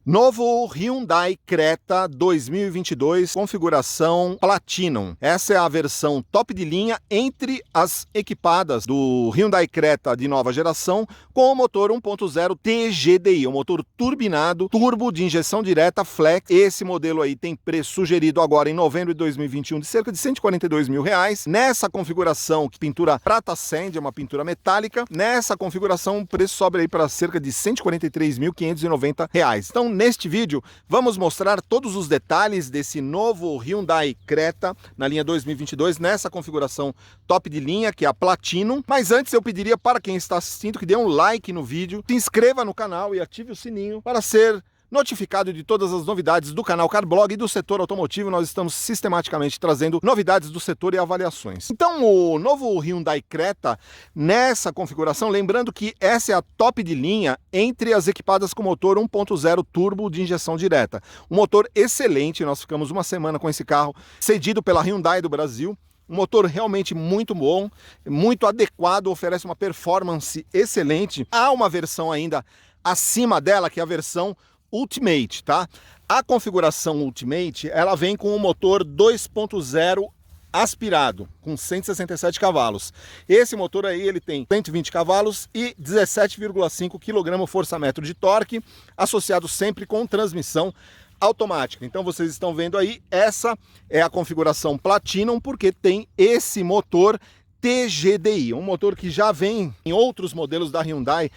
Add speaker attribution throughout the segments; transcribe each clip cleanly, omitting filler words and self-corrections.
Speaker 1: Novo Hyundai Creta 2022, configuração Platinum. Essa é a versão top de linha entre as equipadas do Hyundai Creta de nova geração, com o motor 1.0 TGDI, um motor turbinado, turbo de injeção direta flex. Esse modelo aí tem preço sugerido agora em novembro de 2021 de cerca de R$142 mil. Nessa configuração, pintura prata sand, é uma pintura metálica, nessa configuração o preço sobe aí para cerca de R$143.590. Então, neste vídeo, vamos mostrar todos os detalhes desse novo Hyundai Creta na linha 2022, nessa configuração top de linha, que é a Platinum. Mas antes eu pediria para quem está assistindo que dê um like no vídeo, se inscreva no canal e ative o sininho para ser notificado de todas as novidades do canal Carblog e do setor automotivo. Nós estamos sistematicamente trazendo novidades do setor e avaliações. Então, o novo Hyundai Creta, nessa configuração, lembrando que essa é a top de linha entre as equipadas com motor 1.0 turbo de injeção direta. Um motor excelente, nós ficamos uma semana com esse carro, cedido pela Hyundai do Brasil. Um motor realmente muito bom, muito adequado, oferece uma performance excelente. Há uma versão ainda acima dela, que é a versão Ultimate, tá? A configuração Ultimate, ela vem com um motor 2.0 aspirado, com 167 cavalos. Esse motor aí, ele tem 120 cavalos e 17,5 kgfm de torque, associado sempre com transmissão automática. Então vocês estão vendo aí, essa é a configuração Platinum, porque tem esse motor TGDI, um motor que já vem em outros modelos da Hyundai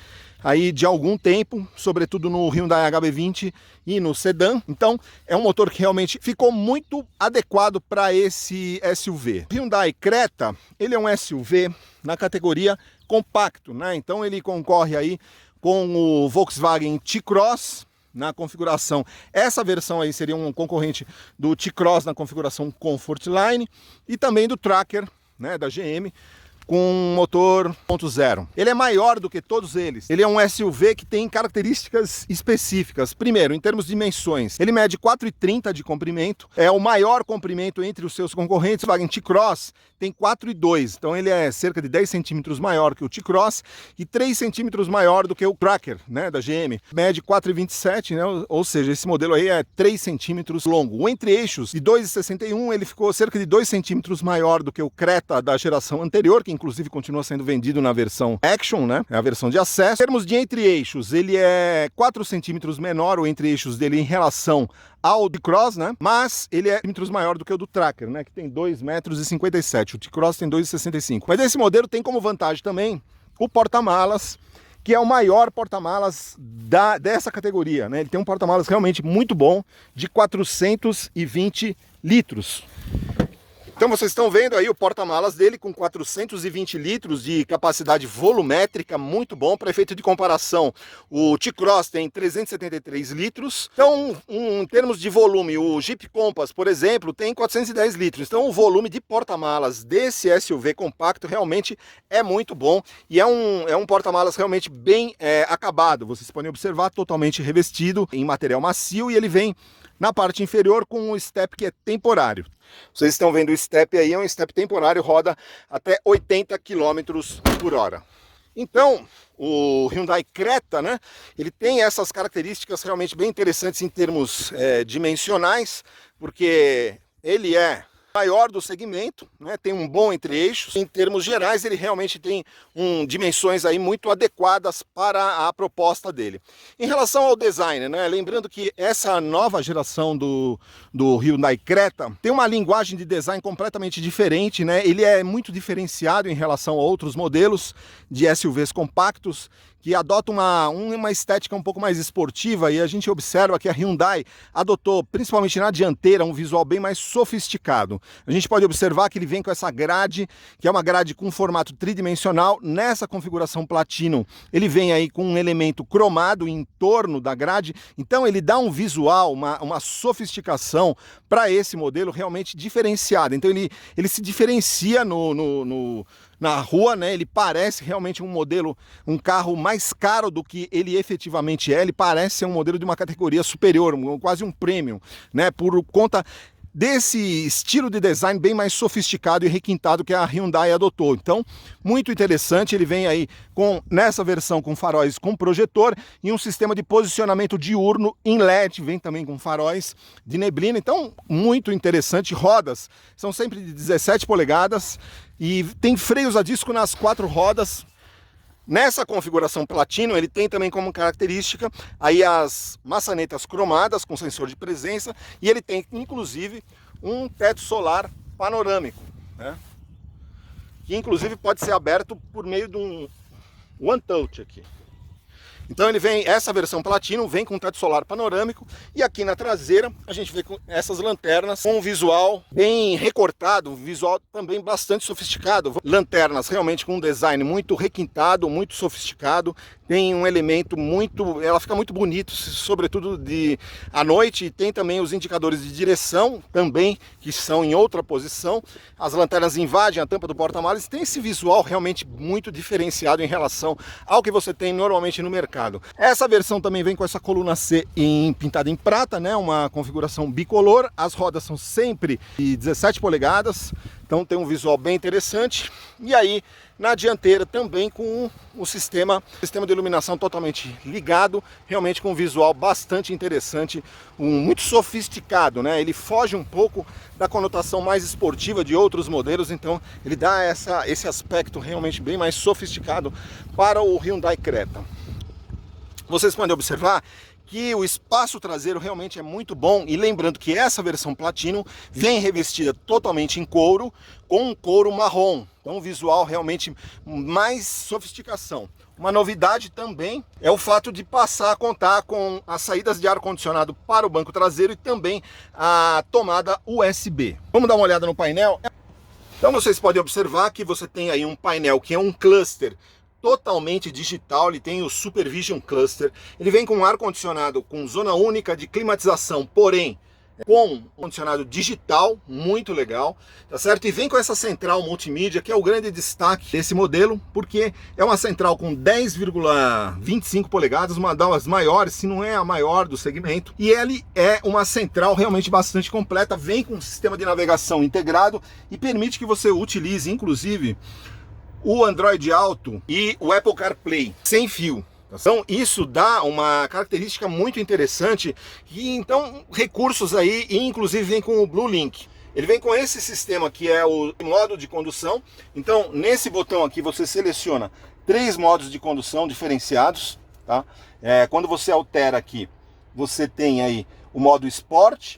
Speaker 1: aí de algum tempo, sobretudo no Hyundai HB20 e no sedã. Então é um motor que realmente ficou muito adequado para esse SUV. O Hyundai Creta, ele é um SUV na categoria compacto, né? Então ele concorre aí com o Volkswagen T-Cross na configuração. Essa versão aí seria um concorrente do T-Cross na configuração Comfortline e também do Tracker, né, da GM, com motor 1.0. Ele é maior do que todos eles. Ele é um SUV que tem características específicas. Primeiro, em termos de dimensões, ele mede 4,30 de comprimento. É o maior comprimento entre os seus concorrentes. O Volkswagen T-Cross tem 4,2. Então ele é cerca de 10 centímetros maior que o T-Cross e 3 centímetros maior do que o Tracker, né, da GM. Mede 4,27, né? Ou seja, esse modelo aí é 3 centímetros longo. O entre-eixos de 2,61, ele ficou cerca de 2 centímetros maior do que o Creta da geração anterior, que inclusive continua sendo vendido na versão Action, né? É a versão de acesso. Em termos de entre-eixos, ele é 4 centímetros menor, o entre-eixos dele em relação ao T-Cross, né? Mas ele é centímetros maior do que o do Tracker, né? Que tem 2,57 m. O T-Cross tem 2,65 m. Mas esse modelo tem como vantagem também o porta-malas, que é o maior porta-malas dessa categoria, né? Ele tem um porta-malas realmente muito bom, de 420 litros. Então vocês estão vendo aí o porta-malas dele com 420 litros de capacidade volumétrica, muito bom. Para efeito de comparação, o T-Cross tem 373 litros. Então, em termos de volume, o Jeep Compass, por exemplo, tem 410 litros. Então o volume de porta-malas desse SUV compacto realmente é muito bom. E é um porta-malas realmente bem acabado. Vocês podem observar, totalmente revestido em material macio, e ele vem na parte inferior com um step que é temporário. Vocês estão vendo o step aí, é um step temporário, roda até 80 km por hora. Então, o Hyundai Creta, né, ele tem essas características realmente bem interessantes em termos dimensionais, porque ele é maior do segmento, né, tem um bom entre-eixos. Em termos gerais, ele realmente tem dimensões aí muito adequadas para a proposta dele. Em relação ao design, né, lembrando que essa nova geração do Hyundai Creta tem uma linguagem de design completamente diferente, né? Ele é muito diferenciado em relação a outros modelos de SUVs compactos que adotam uma estética um pouco mais esportiva, e a gente observa que a Hyundai adotou, principalmente na dianteira, um visual bem mais sofisticado. A gente pode observar que ele vem com essa grade, que é uma grade com formato tridimensional. Nessa configuração Platinum, ele vem aí com um elemento cromado em torno da grade, então ele dá um visual, uma sofisticação para esse modelo realmente diferenciado. Então ele se diferencia na rua, né? Ele parece realmente um modelo, um carro mais caro do que ele efetivamente é. Ele parece ser um modelo de uma categoria superior, quase um premium, né? Por conta desse estilo de design bem mais sofisticado e requintado que a Hyundai adotou. Então, muito interessante. Ele vem aí nessa versão com faróis com projetor e um sistema de posicionamento diurno em LED, vem também com faróis de neblina. Então, muito interessante. Rodas são sempre de 17 polegadas e tem freios a disco nas 4 rodas. Nessa configuração Platinum, ele tem também como característica aí as maçanetas cromadas com sensor de presença, e ele tem inclusive um teto solar panorâmico, né? Que inclusive pode ser aberto por meio de um One Touch aqui. Então ele vem, essa versão Platinum vem com teto solar panorâmico, e aqui na traseira a gente vê com essas lanternas com um visual bem recortado, um visual também bastante sofisticado. Lanternas realmente com um design muito requintado, muito sofisticado, tem um elemento muito, ela fica muito bonito, sobretudo à noite, e tem também os indicadores de direção também, que são em outra posição. As lanternas invadem a tampa do porta-malas, tem esse visual realmente muito diferenciado em relação ao que você tem normalmente no mercado. Essa versão também vem com essa coluna C pintada em prata, né? Uma configuração bicolor. As rodas são sempre de 17 polegadas, então tem um visual bem interessante. E aí na dianteira também com o sistema de iluminação totalmente ligado, realmente com um visual bastante interessante, muito sofisticado, né? Ele foge um pouco da conotação mais esportiva de outros modelos, então ele dá esse aspecto realmente bem mais sofisticado para o Hyundai Creta. Vocês podem observar que o espaço traseiro realmente é muito bom, e lembrando que essa versão Platinum vem revestida totalmente em couro, com um couro marrom, então o visual realmente mais sofisticação. Uma novidade também é o fato de passar a contar com as saídas de ar-condicionado para o banco traseiro e também a tomada USB. Vamos dar uma olhada no painel? Então vocês podem observar que você tem aí um painel que é um cluster totalmente digital, ele tem o Supervision Cluster, ele vem com um ar-condicionado com zona única de climatização, porém com um condicionado digital, muito legal, tá certo? E vem com essa central multimídia, que é o grande destaque desse modelo, porque é uma central com 10,25 polegadas, uma das maiores, se não é a maior do segmento, e ele é uma central realmente bastante completa, vem com um sistema de navegação integrado e permite que você utilize, inclusive, o Android Auto e o Apple CarPlay sem fio. Então isso dá uma característica muito interessante, e então recursos aí, e inclusive vem com o Blue Link. Ele vem com esse sistema que é o modo de condução. Então nesse botão aqui você seleciona 3 modos de condução diferenciados, tá? Quando você altera aqui, você tem aí o modo Sport,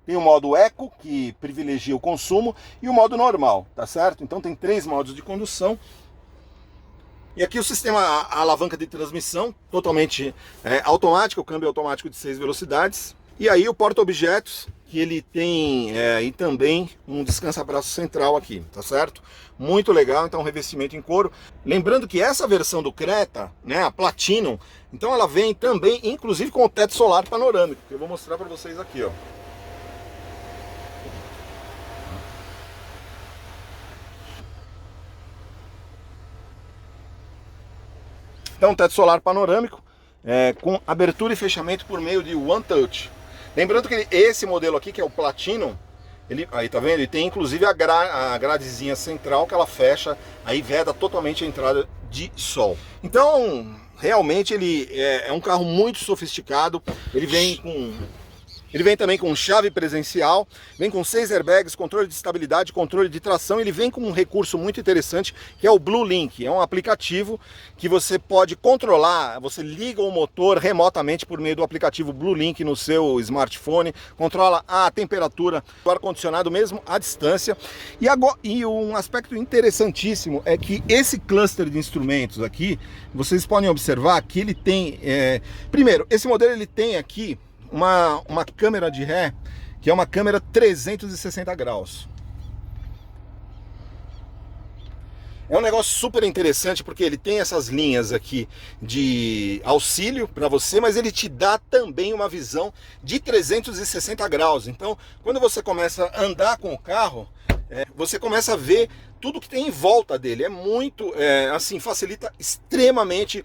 Speaker 1: tem o modo Eco, que privilegia o consumo, e o modo normal, tá certo? Então tem 3 modos de condução. E aqui o sistema, a alavanca de transmissão, totalmente automática, o câmbio automático de 6 velocidades. E aí o porta-objetos, que ele tem e também um descansa-braço central aqui, tá certo? Muito legal, então revestimento em couro. Lembrando que essa versão do Creta, né, a Platinum, então ela vem também, inclusive com o teto solar panorâmico, que eu vou mostrar para vocês aqui, ó. Então, teto solar panorâmico, com abertura e fechamento por meio de One Touch. Lembrando que esse modelo aqui, que é o Platinum, aí tá vendo? Ele tem inclusive a gradezinha central que ela fecha, aí veda totalmente a entrada de sol. Então, realmente ele é um carro muito sofisticado. Ele vem também com chave presencial, vem com 6 airbags, controle de estabilidade, controle de tração. Ele vem com um recurso muito interessante, que é o Blue Link. É um aplicativo que você pode controlar, você liga o motor remotamente por meio do aplicativo Blue Link no seu smartphone, controla a temperatura do ar-condicionado mesmo à distância. E um aspecto interessantíssimo é que esse cluster de instrumentos aqui, vocês podem observar que ele tem, primeiro, esse modelo ele tem aqui uma câmera de ré, que é uma câmera 360 graus. É um negócio super interessante, porque ele tem essas linhas aqui de auxílio para você, mas ele te dá também uma visão de 360 graus. Então, quando você começa a andar com o carro, você começa a ver tudo que tem em volta dele. É muito, assim, facilita extremamente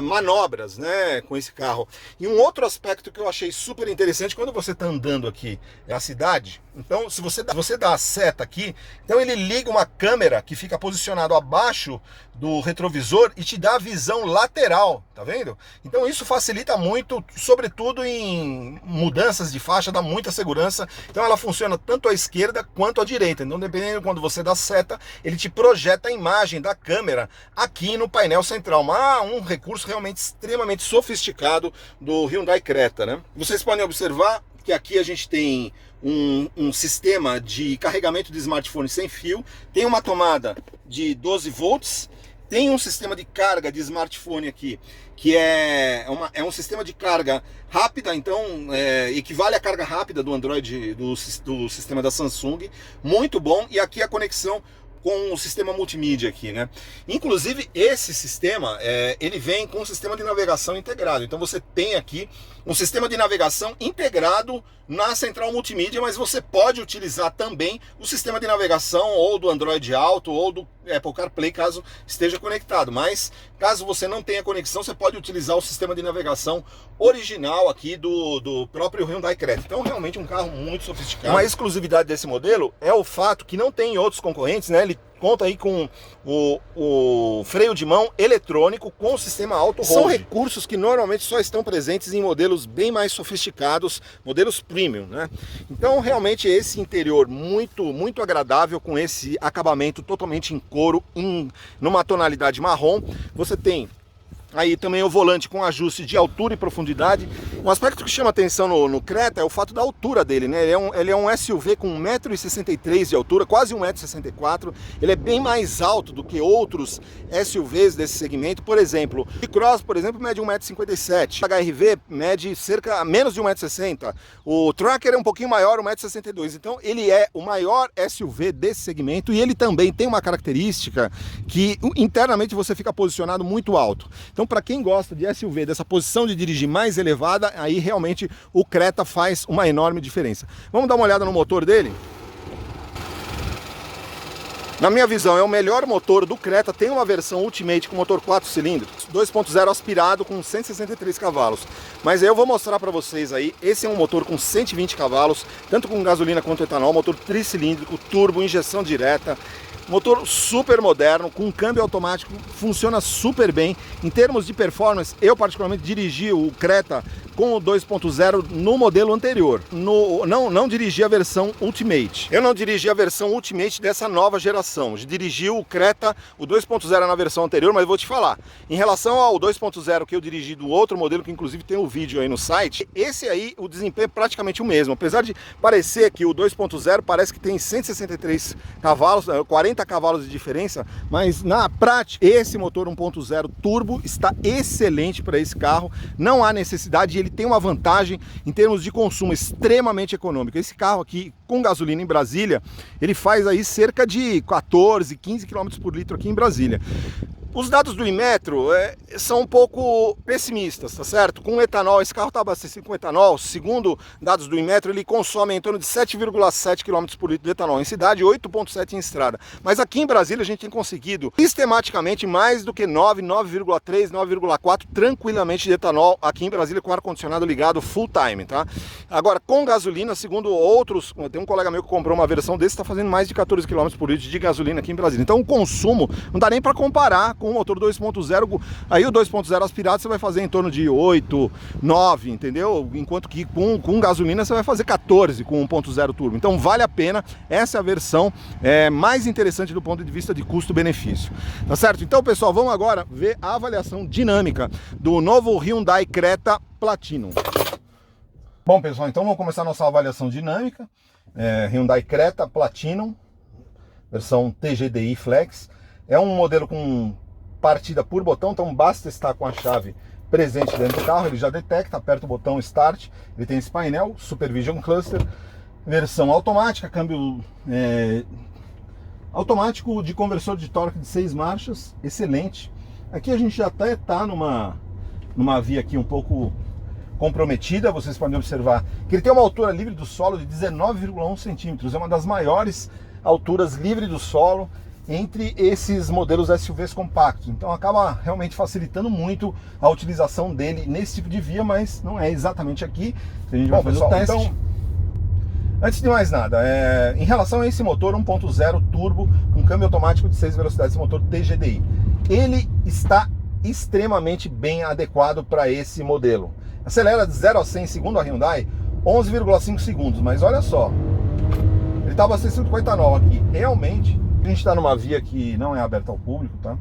Speaker 1: manobras, né, com esse carro. E um outro aspecto que eu achei super interessante, quando você está andando aqui na cidade, então se você dá a seta aqui, então ele liga uma câmera que fica posicionado abaixo do retrovisor e te dá a visão lateral, tá vendo? Então isso facilita muito, sobretudo em mudanças de faixa, dá muita segurança. Então ela funciona tanto à esquerda quanto à direita. Então dependendo quando você dá seta, ele te projeta a imagem da câmera aqui no painel central. Um recurso realmente extremamente sofisticado do Hyundai Creta, né? Vocês podem observar que aqui a gente tem um sistema de carregamento de smartphone sem fio, tem uma tomada de 12 volts, tem um sistema de carga de smartphone aqui, que é um sistema de carga rápida, então equivale à carga rápida do Android, do sistema da Samsung, muito bom. E aqui a conexão com o sistema multimídia aqui, né? Inclusive esse sistema, ele vem com um sistema de navegação integrado. Então você tem aqui um sistema de navegação integrado na central multimídia, mas você pode utilizar também o sistema de navegação ou do Android Auto ou do Apple CarPlay, caso esteja conectado. Mas caso você não tenha conexão, você pode utilizar o sistema de navegação original aqui do próprio Hyundai Creta. Então realmente um carro muito sofisticado. Uma exclusividade desse modelo é o fato que não tem em outros concorrentes, né? Ele conta aí com o freio de mão eletrônico com o sistema auto hold. São recursos que normalmente só estão presentes em modelos bem mais sofisticados, modelos premium, né? Então realmente esse interior muito agradável, com esse acabamento totalmente em couro, numa tonalidade marrom. Você tem aí também o volante com ajuste de altura e profundidade. Um aspecto que chama atenção no Creta é o fato da altura dele, né? Ele é um SUV com 1,63 m de altura, quase 1,64 m. Ele é bem mais alto do que outros SUVs desse segmento. Por exemplo, o Cross, por exemplo, mede 1,57 m. O HR-V mede menos de 1,60 m. O Tracker é um pouquinho maior, 1,62 m. Então ele é o maior SUV desse segmento, e ele também tem uma característica que internamente você fica posicionado muito alto. Então, para quem gosta de SUV, dessa posição de dirigir mais elevada, aí realmente o Creta faz uma enorme diferença. Vamos dar uma olhada no motor dele? Na minha visão, é o melhor motor do Creta. Tem uma versão Ultimate com motor 4 cilindros, 2.0 aspirado com 163 cavalos. Mas eu vou mostrar para vocês aí, esse é um motor com 120 cavalos, tanto com gasolina quanto etanol, motor tricilíndrico, turbo, injeção direta. Motor super moderno, com câmbio automático, funciona super bem. Em termos de performance, eu particularmente dirigi o Creta com o 2.0 no modelo anterior. Não dirigi a versão Ultimate. Eu não dirigi a versão Ultimate dessa nova geração. Dirigi o Creta, o 2.0 na versão anterior, mas vou te falar. Em relação ao 2.0 que eu dirigi do outro modelo, que inclusive tem um vídeo aí no site, esse aí, o desempenho é praticamente o mesmo. Apesar de parecer que o 2.0 parece que tem 163 cavalos, 40 cavalos de diferença, mas na prática esse motor 1.0 turbo está excelente para esse carro. Não há necessidade, ele tem uma vantagem em termos de consumo extremamente econômico. Esse carro aqui com gasolina em Brasília, ele faz aí cerca de 14, 15 km por litro aqui em Brasília. Os dados do Inmetro são um pouco pessimistas, tá certo? Com etanol, esse carro está abastecido com etanol, segundo dados do Inmetro, ele consome em torno de 7,7 km por litro de etanol em cidade, 8,7 em estrada. Mas aqui em Brasília a gente tem conseguido sistematicamente mais do que 9,3, 9,4 tranquilamente de etanol aqui em Brasília, com ar-condicionado ligado full time, tá? Agora, com gasolina, segundo outros, tem um colega meu que comprou uma versão desse, está fazendo mais de 14 km por litro de gasolina aqui em Brasília. Então o consumo não dá nem para comparar com o motor 2.0, aí o 2.0 aspirado você vai fazer em torno de 8, 9, entendeu? Enquanto que com gasolina você vai fazer 14 com 1.0 turbo. Então vale a pena, essa é a versão mais interessante do ponto de vista de custo-benefício. Tá certo? Então, pessoal, vamos agora ver a avaliação dinâmica do novo Hyundai Creta Platinum. Bom, pessoal, então vamos começar a nossa avaliação dinâmica. Hyundai Creta Platinum, versão TGDI Flex. É um modelo com partida por botão, então basta estar com a chave presente dentro do carro, ele já detecta, aperta o botão Start, ele tem esse painel, Supervision Cluster, versão automática, câmbio automático de conversor de torque de 6 marchas, excelente. Aqui a gente já até está numa via aqui um pouco comprometida, vocês podem observar que ele tem uma altura livre do solo de 19,1 centímetros, é uma das maiores alturas livre do solo entre esses modelos SUVs compactos. Então acaba realmente facilitando muito a utilização dele nesse tipo de via, mas não é exatamente aqui que a gente vai fazer o teste. Então, antes de mais nada, em relação a esse motor 1.0 turbo, um câmbio automático de 6 velocidades, esse motor TGDI, ele está extremamente bem adequado para esse modelo. Acelera de 0 a 100, segundo a Hyundai, 11,5 segundos, mas olha só, ele está abastecido com etanol aqui. Realmente, a gente está numa via que não é aberta ao público, tá?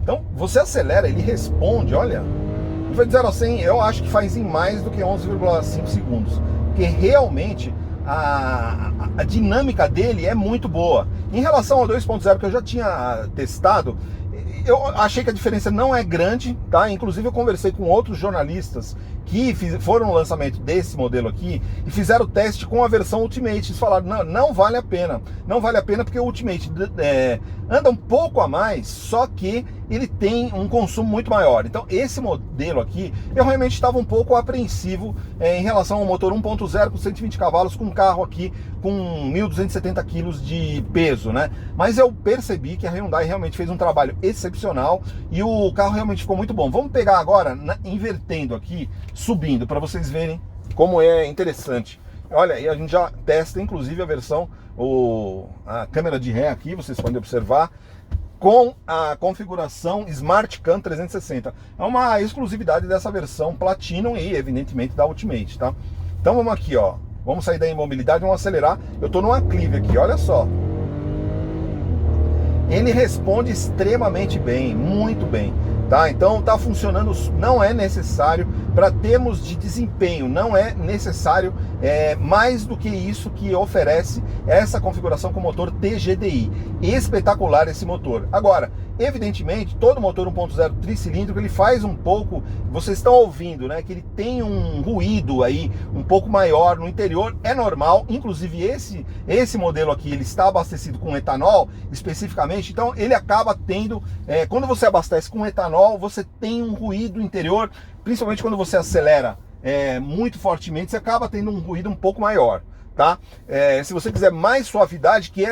Speaker 1: Então, você acelera, ele responde, olha, ele vai de 0 a 100, eu acho que faz em mais do que 11,5 segundos, porque realmente a dinâmica dele é muito boa. Em relação ao 2.0 que eu já tinha testado, eu achei que a diferença não é grande, tá? Inclusive eu conversei com outros jornalistas que foram no lançamento desse modelo aqui e fizeram o teste com a versão Ultimate. Eles falaram, não vale a pena. Não vale a pena porque o Ultimate anda um pouco a mais, só que ele tem um consumo muito maior. Então esse modelo aqui, eu realmente estava um pouco apreensivo em relação ao motor 1.0 com 120 cavalos, com um carro aqui com 1.270 quilos de peso, né? Mas eu percebi que a Hyundai realmente fez um trabalho excepcional e o carro realmente ficou muito bom. Vamos pegar agora, invertendo aqui, subindo, para vocês verem como é interessante. Olha, e a gente já testa inclusive a versão, a câmera de ré aqui, vocês podem observar, com a configuração Smart Cam 360. É uma exclusividade dessa versão Platinum e evidentemente da Ultimate, tá? Então vamos aqui, ó. Vamos sair da imobilidade, vamos acelerar. Eu tô no aclive aqui, olha só. Ele responde extremamente bem, muito bem, tá? Então tá funcionando, não é necessário, para termos de desempenho, não é necessário mais do que isso que oferece essa configuração com motor TGDI. Espetacular esse motor. Agora, evidentemente, todo motor 1.0 tricilíndrico, ele faz um pouco, vocês estão ouvindo, né, que ele tem um ruído aí um pouco maior no interior, é normal, inclusive esse modelo aqui, ele está abastecido com etanol, especificamente, então ele acaba tendo, quando você abastece com etanol, você tem um ruído interior, principalmente quando você acelera muito fortemente, você acaba tendo um ruído um pouco maior, tá? Se você quiser mais suavidade, que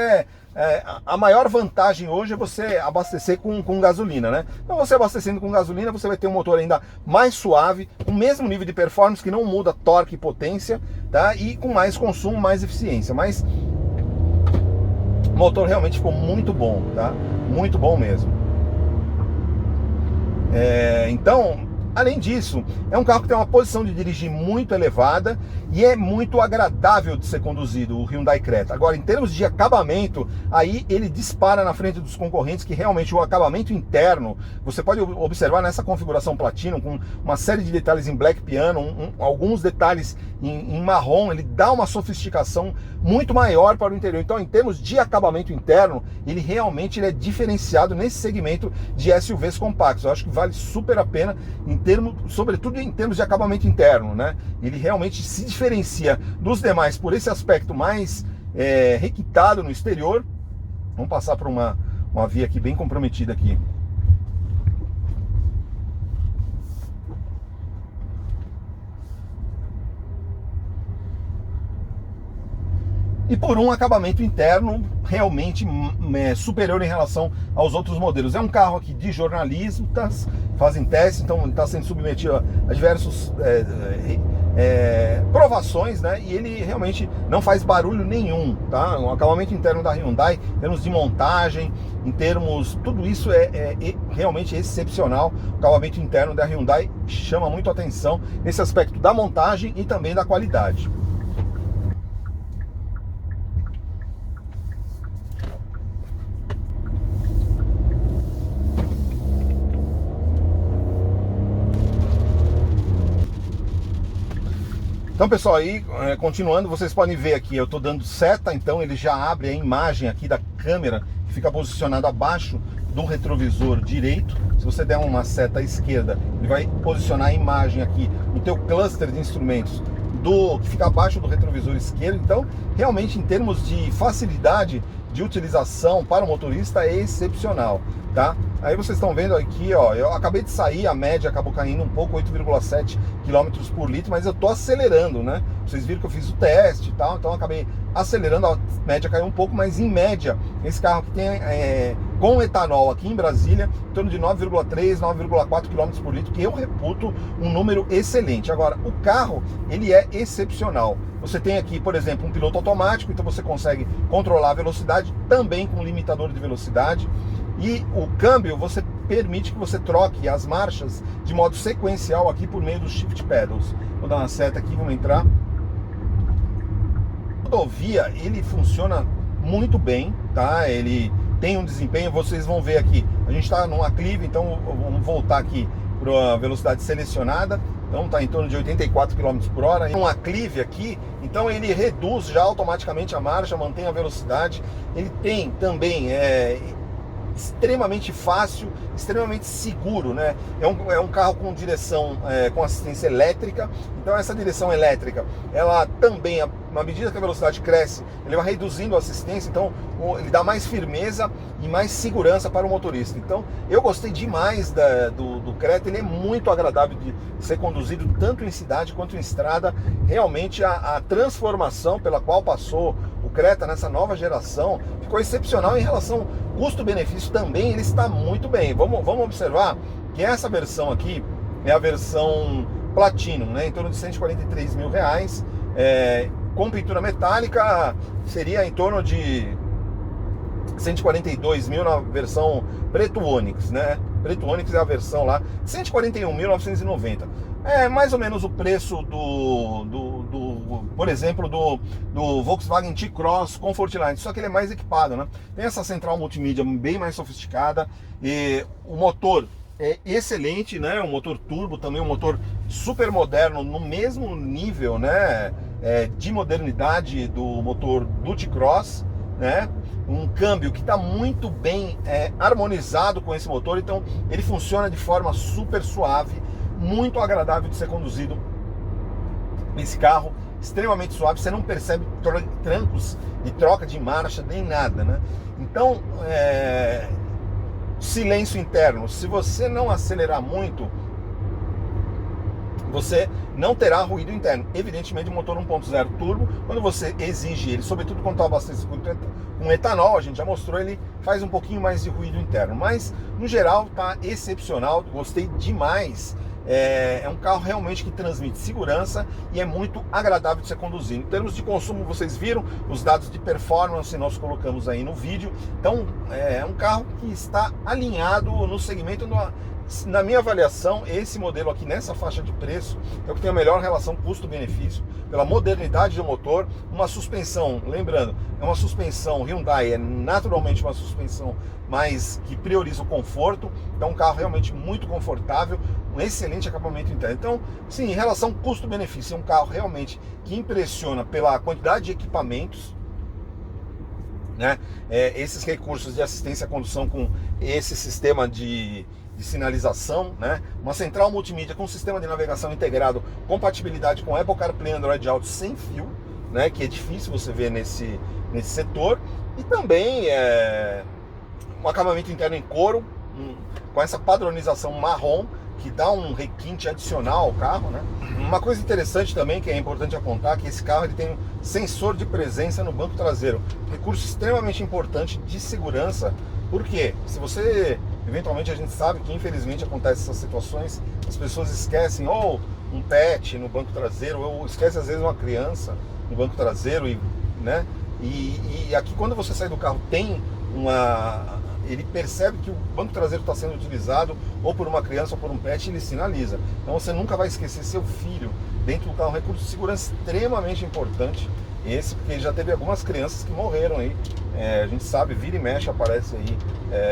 Speaker 1: a maior vantagem hoje é você abastecer com gasolina, né? Então você abastecendo com gasolina, você vai ter um motor ainda mais suave, com o mesmo nível de performance, que não muda torque e potência, tá? E com mais consumo, mais eficiência, mas o motor realmente ficou muito bom, tá? Muito bom mesmo. Então, além disso, é um carro que tem uma posição de dirigir muito elevada e é muito agradável de ser conduzido, o Hyundai Creta. Agora, em termos de acabamento, aí ele dispara na frente dos concorrentes, que realmente o acabamento interno, você pode observar nessa configuração Platinum, com uma série de detalhes em black piano, alguns detalhes em marrom, ele dá uma sofisticação muito maior para o interior. Então, em termos de acabamento interno, ele realmente é diferenciado nesse segmento de SUVs compactos. Eu acho que vale super a pena, sobretudo em termos de acabamento interno, né? Ele realmente se diferencia dos demais por esse aspecto mais requintado no exterior. Vamos passar por uma via aqui bem comprometida aqui. E por um acabamento interno realmente superior em relação aos outros modelos. É um carro aqui de jornalistas, fazem testes, então ele está sendo submetido a diversos provações, né? E ele realmente não faz barulho nenhum, tá? O acabamento interno da Hyundai, em termos de montagem, em termos, tudo isso é realmente excepcional. O acabamento interno da Hyundai chama muito a atenção nesse aspecto da montagem e também da qualidade. Então, pessoal, aí continuando, vocês podem ver aqui, eu estou dando seta, então ele já abre a imagem aqui da câmera, que fica posicionado abaixo do retrovisor direito. Se você der uma seta à esquerda, ele vai posicionar a imagem aqui no teu cluster de instrumentos que fica abaixo do retrovisor esquerdo. Então, realmente, em termos de facilidade de utilização para o motorista, é excepcional, tá? Aí vocês estão vendo aqui, ó, eu acabei de sair, a média acabou caindo um pouco, 8,7 km por litro, mas eu tô acelerando, né? Vocês viram que eu fiz o teste e tal, então eu acabei acelerando, a média caiu um pouco, mas em média, esse carro que tem com etanol aqui em Brasília, em torno de 9,3, 9,4 km por litro, que eu reputo um número excelente. Agora, o carro, ele é excepcional. Você tem aqui, por exemplo, um piloto automático, então você consegue controlar a velocidade, também com limitador de velocidade. E o câmbio, você permite que você troque as marchas de modo sequencial aqui por meio dos shift pedals. Vou dar uma seta aqui, vamos entrar. A rodovia, ele funciona muito bem, tá? Ele tem um desempenho, vocês vão ver aqui, a gente está num aclive, então vamos voltar aqui para a velocidade selecionada. Então está em torno de 84 km por hora. Um aclive aqui, então ele reduz já automaticamente a marcha, mantém a velocidade. Ele tem também extremamente fácil, extremamente seguro, né? É um carro com direção com assistência elétrica. Então essa direção elétrica, ela também, à medida que a velocidade cresce, ele vai reduzindo a assistência, então ele dá mais firmeza e mais segurança para o motorista. Então eu gostei demais do Creta, ele é muito agradável de ser conduzido tanto em cidade quanto em estrada. Realmente a transformação pela qual passou o Creta nessa nova geração ficou excepcional. Em relação custo-benefício também, ele está muito bem. Vamos observar que essa versão aqui é a versão Platinum, né? Em torno de 143 mil reais. Com pintura metálica seria em torno de 142 mil na versão Preto Onix, né? Preto Onix é a versão lá, 141.990. É mais ou menos o preço por exemplo, do Volkswagen T-Cross Comfortline, só que ele é mais equipado, né? Tem essa central multimídia bem mais sofisticada, e o motor é excelente, né? Um motor turbo também, um motor super moderno, no mesmo nível, né? De modernidade do motor do T-Cross, né? Um câmbio que está muito bem harmonizado com esse motor, então ele funciona de forma super suave, muito agradável de ser conduzido. Esse carro extremamente suave, você não percebe trancos de troca de marcha nem nada, né? Então, silêncio interno, se você não acelerar muito, você não terá ruído interno. Evidentemente, o motor 1.0 turbo, quando você exige ele, sobretudo quando está abastecido com etanol, a gente já mostrou, ele faz um pouquinho mais de ruído interno. Mas, no geral, está excepcional, gostei demais. É um carro realmente que transmite segurança e é muito agradável de ser conduzido. Em termos de consumo, vocês viram os dados de performance, nós colocamos aí no vídeo. Então, é um carro que está alinhado no segmento. Na minha avaliação, esse modelo aqui nessa faixa de preço é o que tem a melhor relação custo-benefício, pela modernidade do motor, uma suspensão, lembrando, é uma suspensão Hyundai, é naturalmente uma suspensão mais que prioriza o conforto, então um carro realmente muito confortável, um excelente acabamento interno. Então, sim, em relação custo-benefício, é um carro realmente que impressiona pela quantidade de equipamentos, né? Esses recursos de assistência à condução com esse sistema de sinalização, né? Uma central multimídia com sistema de navegação integrado, compatibilidade com Apple CarPlay e Android Auto sem fio, né? Que é difícil você ver nesse setor. E também um acabamento interno em couro, com essa padronização marrom, que dá um requinte adicional ao carro, né? Uma coisa interessante também, que é importante apontar, que esse carro ele tem um sensor de presença no banco traseiro, recurso extremamente importante de segurança, porque se você, eventualmente a gente sabe que infelizmente acontecem essas situações, as pessoas esquecem ou um pet no banco traseiro, ou esquece às vezes uma criança no banco traseiro, né? E aqui quando você sai do carro tem ele percebe que o banco traseiro está sendo utilizado ou por uma criança ou por um pet, ele sinaliza. Então você nunca vai esquecer seu filho dentro do carro. Um recurso de segurança extremamente importante esse, porque já teve algumas crianças que morreram aí. A gente sabe, vira e mexe, aparece aí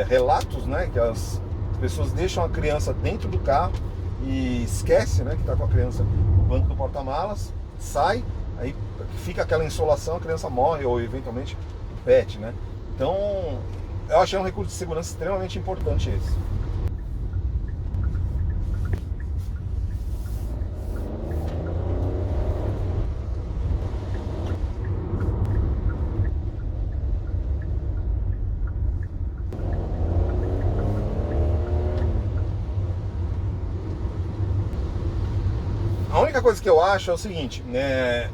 Speaker 1: relatos, né, que as pessoas deixam a criança dentro do carro e esquece, né, que está com a criança no banco do porta-malas, sai, aí fica aquela insolação, a criança morre ou eventualmente o pet, né? Então, eu achei um recurso de segurança extremamente importante esse. A única coisa que eu acho é o seguinte, né?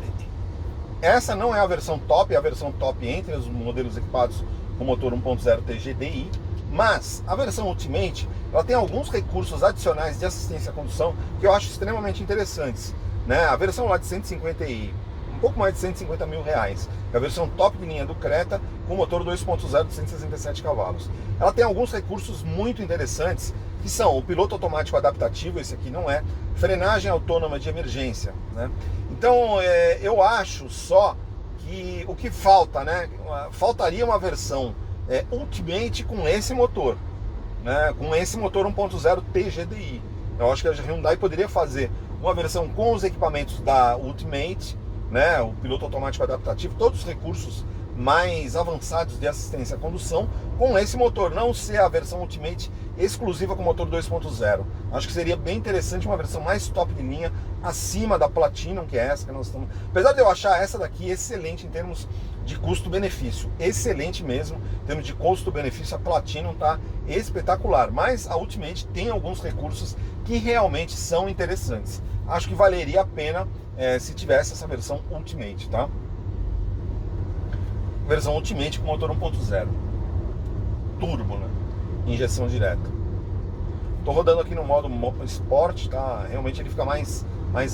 Speaker 1: Essa não é a versão top, é a versão top entre os modelos equipados com motor 1.0 TGDI, mas a versão Ultimate, ela tem alguns recursos adicionais de assistência à condução que eu acho extremamente interessantes, né? A versão lá de 150 e um pouco mais de 150 mil reais, é a versão top de linha do Creta com motor 2.0 de 167 cavalos. Ela tem alguns recursos muito interessantes, que são o piloto automático adaptativo, esse aqui não é, frenagem autônoma de emergência, né? Então eu acho só que o que falta, né? Faltaria uma versão Ultimate com esse motor, né? Com esse motor 1.0 TGDI. Eu acho que a Hyundai poderia fazer uma versão com os equipamentos da Ultimate, né? O piloto automático adaptativo, todos os recursos mais avançados de assistência à condução com esse motor, não ser a versão Ultimate exclusiva com motor 2.0. Acho que seria bem interessante uma versão mais top de linha, acima da Platinum, que é essa que nós estamos... Apesar de eu achar essa daqui excelente em termos de custo-benefício, excelente mesmo, em termos de custo-benefício, a Platinum tá espetacular, mas a Ultimate tem alguns recursos que realmente são interessantes. Acho que valeria a pena se tivesse essa versão Ultimate, tá? Versão Ultimate com motor 1.0 turbo, né? Injeção direta. Tô rodando aqui no modo Sport, tá? Realmente ele fica mais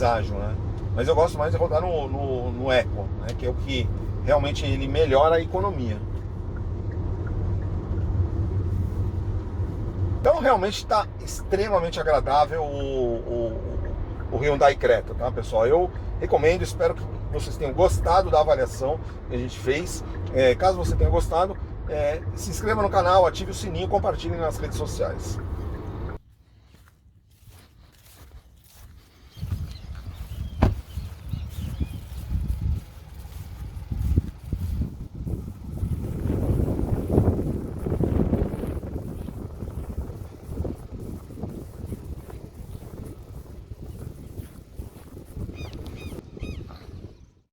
Speaker 1: ágil, né? Mas eu gosto mais de rodar no Eco, né? Que é o que realmente ele melhora a economia. Então realmente está extremamente agradável o Hyundai Creta, tá, pessoal? Eu recomendo, espero que vocês tenham gostado da avaliação que a gente fez. Caso você tenha gostado, se inscreva no canal, ative o sininho, compartilhe nas redes sociais.